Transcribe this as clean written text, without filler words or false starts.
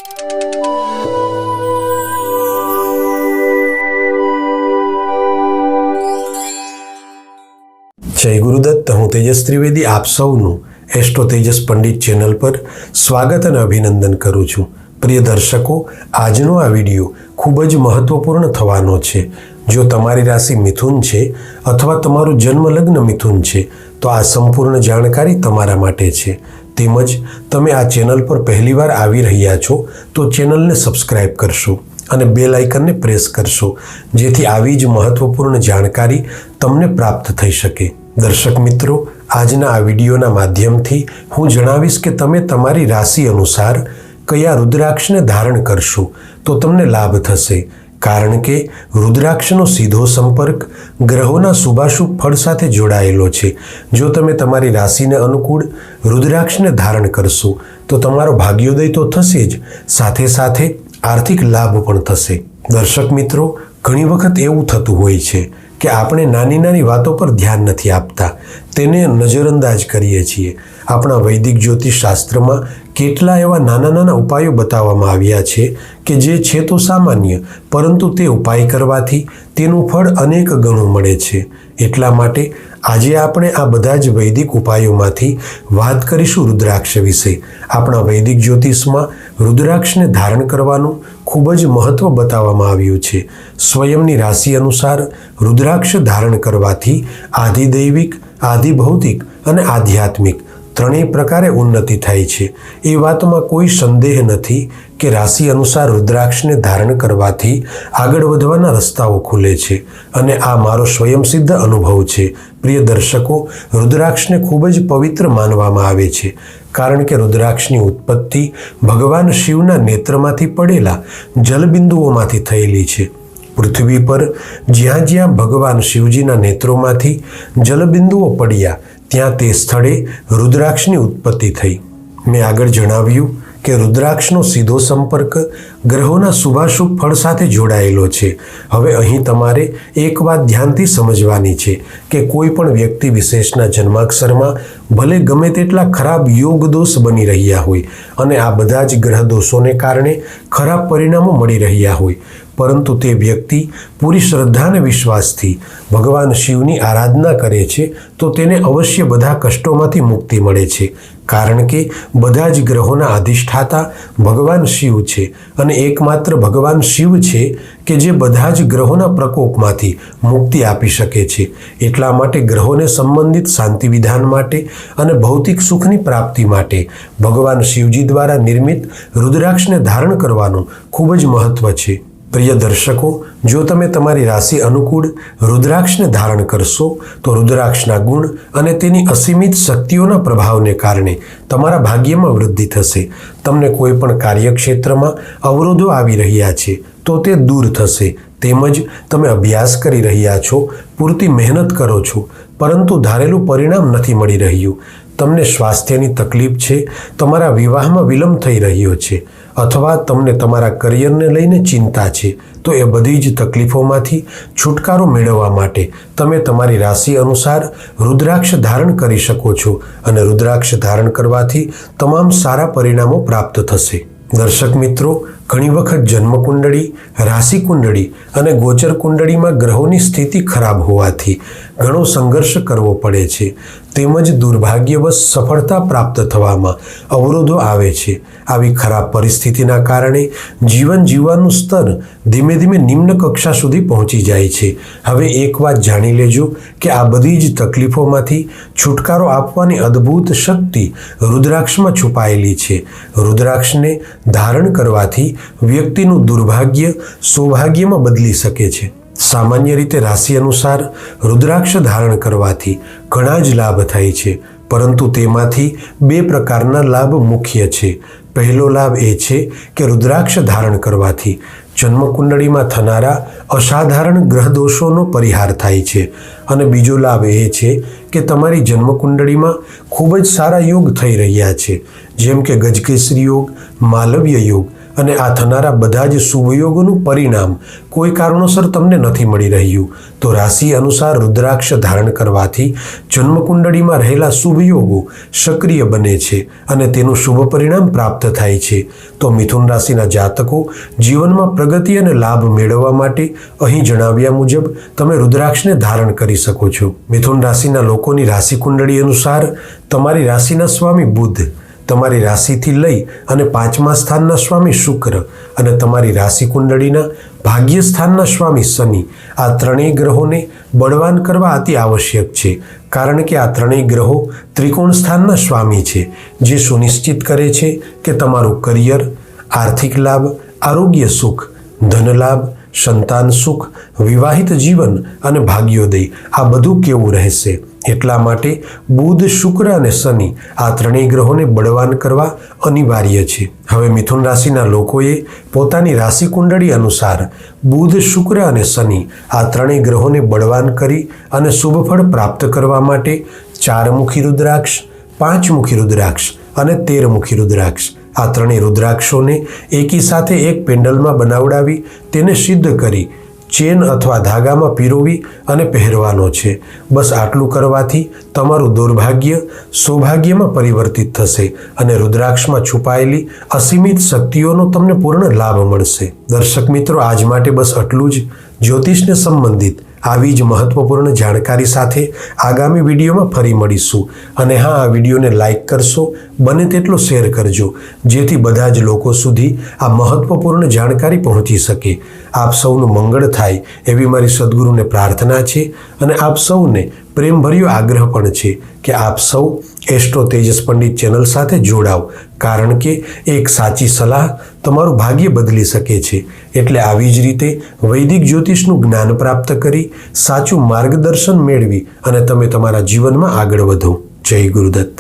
જય ગુરુદત્ત, હું તેજસ ત્રિવેદી આપ સૌનું એસ્ટ્રો તેજસ પંડિત ચેનલ પર સ્વાગત અને અભિનંદન કરું છું. પ્રિય દર્શકો, આજનો આ વિડીયો ખૂબ જ મહત્વપૂર્ણ થવાનો છે. જો તમારી રાશિ મિથુન છે અથવા તમારું જન્મ લગ્ન મિથુન છે તો આ સંપૂર્ણ જાણકારી તમારા માટે છે. તેમજ તમે આ ચેનલ પર પહેલીવાર આવી રહ્યા છો તો ચેનલને સબસ્ક્રાઇબ કરશો અને બેલ આઇકનને પ્રેસ કરશો, જેથી આવી જ મહત્વપૂર્ણ જાણકારી તમને પ્રાપ્ત થઈ શકે. દર્શક મિત્રો, આજના આ વિડીયોના માધ્યમથી હું જણાવીશ કે તમે તમારી રાશિ અનુસાર કયા રુદ્રાક્ષને ધારણ કરશો તો તમને લાભ થશે. કારણ કે રુદ્રાક્ષનો સીધો સંપર્ક ગ્રહોના શુભાશુભ ફળ સાથે જોડાયેલો છે. જો તમે તમારી રાશિને અનુકૂળ રુદ્રાક્ષને ધારણ કરશો તો તમારો ભાગ્યોદય તો થશે જ, સાથે સાથે આર્થિક લાભ પણ થશે. દર્શક મિત્રો, ઘણી વખત એવું થતું હોય છે કે આપણે નાની નાની વાતો પર ધ્યાન નથી આપતા, તેને નજરઅંદાજ કરીએ છીએ. આપણા વૈદિક જ્યોતિષ શાસ્ત્રમાં કેટલા એવા નાના નાના ઉપાયો બતાવવામાં આવ્યા છે કે જે છે તો સામાન્ય, પરંતુ તે ઉપાય કરવાથી તેનું ફળ અનેક ગણું મળે છે. એટલા માટે આજે આપણે આ બધા જ વૈદિક ઉપાયોમાંથી વાત કરીશું રુદ્રાક્ષ વિશે. આપણા વૈદિક જ્યોતિષમાં રુદ્રાક્ષને ધારણ કરવાનું ખૂબ જ મહત્વ બતાવવામાં આવ્યું છે. સ્વયંની રાશિ અનુસાર રુદ્રાક્ષ ધારણ કરવાથી આધિદૈવિક, આધિભૌતિક અને આધ્યાત્મિક ત્રણેય પ્રકારે ઉન્નતિ થાય છે. એ વાતમાં કોઈ સંદેહ નથી કે રાશિ અનુસાર રુદ્રાક્ષને ધારણ કરવાથી આગળ વધવાના રસ્તાઓ ખુલે છે અને આ મારો સ્વયંસિદ્ધ અનુભવ છે. પ્રિય દર્શકો, રુદ્રાક્ષને ખૂબ જ પવિત્ર માનવામાં આવે છે, કારણ કે રુદ્રાક્ષની ઉત્પત્તિ ભગવાન શિવના નેત્રમાંથી પડેલા જલબિંદુઓમાંથી થયેલી છે. પૃથ્વી પર જ્યાં જ્યાં ભગવાન શિવજીના નેત્રોમાંથી જલબિંદુઓ પડ્યા ત્યાં તે સ્થળે રુદ્રાક્ષની ઉત્પત્તિ થઈ. મેં આગળ જણાવ્યું કે રુદ્રાક્ષનો સીધો સંપર્ક ગ્રહોના શુભાશુભ ફળ સાથે જોડાયેલો છે. હવે અહીં તમારે એક વાત ધ્યાનથી સમજવાની છે કે કોઈ પણ વ્યક્તિ વિશેષના જન્માક્ષરમાં ભલે ગમે તેટલા ખરાબ યોગ દોષ બની રહ્યા હોય અને આ બધા જ ગ્રહ દોષોને કારણે ખરાબ પરિણામો મળી રહ્યા હોય, પરંતુ તે વ્યક્તિ પૂરી શ્રદ્ધા અને વિશ્વાસથી ભગવાન શિવની આરાધના કરે છે તો તેને અવશ્ય બધા કષ્ટોમાંથી મુક્તિ મળે છે. કારણ કે બધા જ ગ્રહોના અધિષ્ઠાતા ભગવાન શિવ છે અને એકમાત્ર ભગવાન શિવ છે કે જે બધા જ ગ્રહોના પ્રકોપમાંથી મુક્તિ આપી શકે છે. એટલા માટે ગ્રહોને સંબંધિત શાંતિ વિધાન માટે અને ભૌતિક સુખની પ્રાપ્તિ માટે ભગવાન શિવજી દ્વારા નિર્મિત રુદ્રાક્ષને ધારણ કરવાનું ખૂબ જ મહત્વ છે. પ્રિય દર્શકો, જો તમે તમારી રાશિ અનુકૂળ રુદ્રાક્ષને ધારણ કરશો તો રુદ્રાક્ષના ગુણ અને તેની અસીમિત શક્તિઓના પ્રભાવને કારણે તમારા ભાગ્યમાં વૃદ્ધિ થશે. તમને કોઈ પણ કાર્યક્ષેત્રમાં અવરોધો આવી રહ્યા છે તો તે દૂર થશે. તેમજ તમે અભ્યાસ કરી રહ્યા છો, પૂરતી મહેનત કરો છો, પરંતુ ધારેલું પરિણામ નથી મળી રહ્યું. તમને સ્વાસ્થ્યની તકલીફ છે, તમારા વિવાહમાં વિલંબ થઈ રહ્યો છે, અથવા તમને તમારા કરિયરને લઈને ચિંતા છે, તો એ બધી જ તકલીફોમાંથી છુટકારો મેળવવા માટે તમે તમારી રાશિ અનુસાર રુદ્રાક્ષ ધારણ કરી શકો છો અને રુદ્રાક્ષ ધારણ કરવાથી તમામ સારા પરિણામો પ્રાપ્ત થશે. દર્શક મિત્રો, ઘણી વખત જન્મકુંડળી, રાશિ કુંડળી અને ગોચર કુંડળીમાં ગ્રહોની સ્થિતિ ખરાબ હોવાથી ઘણો સંઘર્ષ કરવો પડે છે. તેમજ દુર્ભાગ્યવશ સફળતા પ્રાપ્ત થવામાં અવરોધો આવે છે. આવી ખરાબ પરિસ્થિતિના કારણે જીવન જીવવાનું સ્તર ધીમે ધીમે નિમ્ન કક્ષા સુધી પહોંચી જાય છે. હવે એક વાત જાણી લેજો કે આ બધી જ તકલીફોમાંથી છુટકારો આપવાની અદ્ભુત શક્તિ રુદ્રાક્ષમાં છુપાયેલી છે. રુદ્રાક્ષને ધારણ કરવાથી વ્યક્તિનું દુર્ભાગ્ય સૌભાગ્યમાં બદલી શકે છે. સામાન્ય રીતે રાશિ અનુસાર રુદ્રાક્ષ ધારણ કરવાથી ઘણા જ લાભ થાય છે, પરંતુ તેમાંથી બે પ્રકારના લાભ મુખ્ય છે. પહેલો લાભ એ છે કે રુદ્રાક્ષ ધારણ કરવાથી જન્મકુંડળીમાં થનારા અસાધારણ ગ્રહ દોષોનો પરિહાર થાય છે અને બીજો લાભ એ છે કે તમારી જન્મકુંડળીમાં ખૂબ જ સારા યોગ થઈ રહ્યા છે, જેમ કે ગજકેસરી યોગ, માલવ્ય યોગ અને આ થનારા બધા જ શુભ યોગોનું પરિણામ કોઈ કારણોસર તમને નથી મળી રહ્યું તો રાશિ અનુસાર રુદ્રાક્ષ ધારણ કરવાથી જન્મકુંડળીમાં રહેલા શુભ યોગો સક્રિય બને છે અને તેનું શુભ પરિણામ પ્રાપ્ત થાય છે. તો મિથુન રાશિના જાતકો જીવનમાં પ્રગતિ અને લાભ મેળવવા માટે અહીં જણાવ્યા મુજબ તમે રુદ્રાક્ષને ધારણ કરી શકો છો. મિથુન રાશિના લોકોની રાશિ કુંડળી અનુસાર તમારી રાશિના સ્વામી બુધ, તમારી રાશિથી લઈ અને 5મા સ્થાનના સ્વામી શુક્ર અને તમારી રાશિ કુંડળીના ભાગ્ય સ્થાનના સ્વામી શનિ, આ ત્રણેય ગ્રહોને બળવાન કરવા અતિ આવશ્યક છે. કારણ કે આ ત્રણેય ગ્રહો ત્રિકોણ સ્થાનના સ્વામી છે, જે સુનિશ્ચિત કરે છે કે તમારું કરિયર, આર્થિક લાભ, આરોગ્ય સુખ, ધન લાભ, સંતાન સુખ, વિવાહિત જીવન અને ભાગ્યોદય આ બધું કેવું રહેશે. એટલા માટે બુધ, શુક્ર અને શનિ આ ત્રણેય ગ્રહોને બળવાન કરવા અનિવાર્ય છે. હવે મિથુન રાશિના લોકોએ પોતાની રાશિ કુંડળી અનુસાર બુધ, શુક્ર અને શનિ આ ત્રણેય ગ્રહોને બળવાન કરી અને શુભ ફળ પ્રાપ્ત કરવા માટે 4 મુખી રુદ્રાક્ષ, 5 મુખી રુદ્રાક્ષ અને 13 મુખી રુદ્રાક્ષ આ ત્રણેય રુદ્રાક્ષોને એકી સાથે એક પેન્ડલમાં બનાવડાવી તેને સિદ્ધ કરી ચેન અથવા ધાગામાં પીરોવી અને પહેરવાનો છે. બસ આટલું કરવાથી તમારું દુર્ભાગ્ય સૌભાગ્યમાં પરિવર્તિત થશે અને રુદ્રાક્ષમાં છુપાયેલી અસીમિત શક્તિઓનો તમને પૂર્ણ લાભ મળશે. દર્શક મિત્રો, આજ માટે બસ આટલું જ. જ્યોતિષને સંબંધિત આવી જ મહત્વપૂર્ણ જાણકારી સાથે આગામી વિડીયોમાં ફરી મળીશું. અને હા, આ વિડીયોને લાઈક કરશો, બને તેટલો શેર કરજો, જેથી બધા જ લોકો સુધી આ મહત્વપૂર્ણ જાણકારી પહોંચી શકે. આપ સૌનું મંગળ થાય એવી મારી સદગુરુને પ્રાર્થના છે અને આપ સૌને પ્રેમભર્યો આગ્રહ પણ છે કે આપ સૌ એસ્ટ્રો તેજસ પંડિત ચેનલ સાથે જોડાઓ, કારણ કે એક સાચી સલાહ તમારું ભાગ્ય બદલી શકે છે. એટલે આવી જ રીતે વૈદિક જ્યોતિષનું જ્ઞાન પ્રાપ્ત કરી સાચું માર્ગદર્શન મેળવી અને તમે તમારા જીવનમાં આગળ વધો. જય ગુરુદત્ત.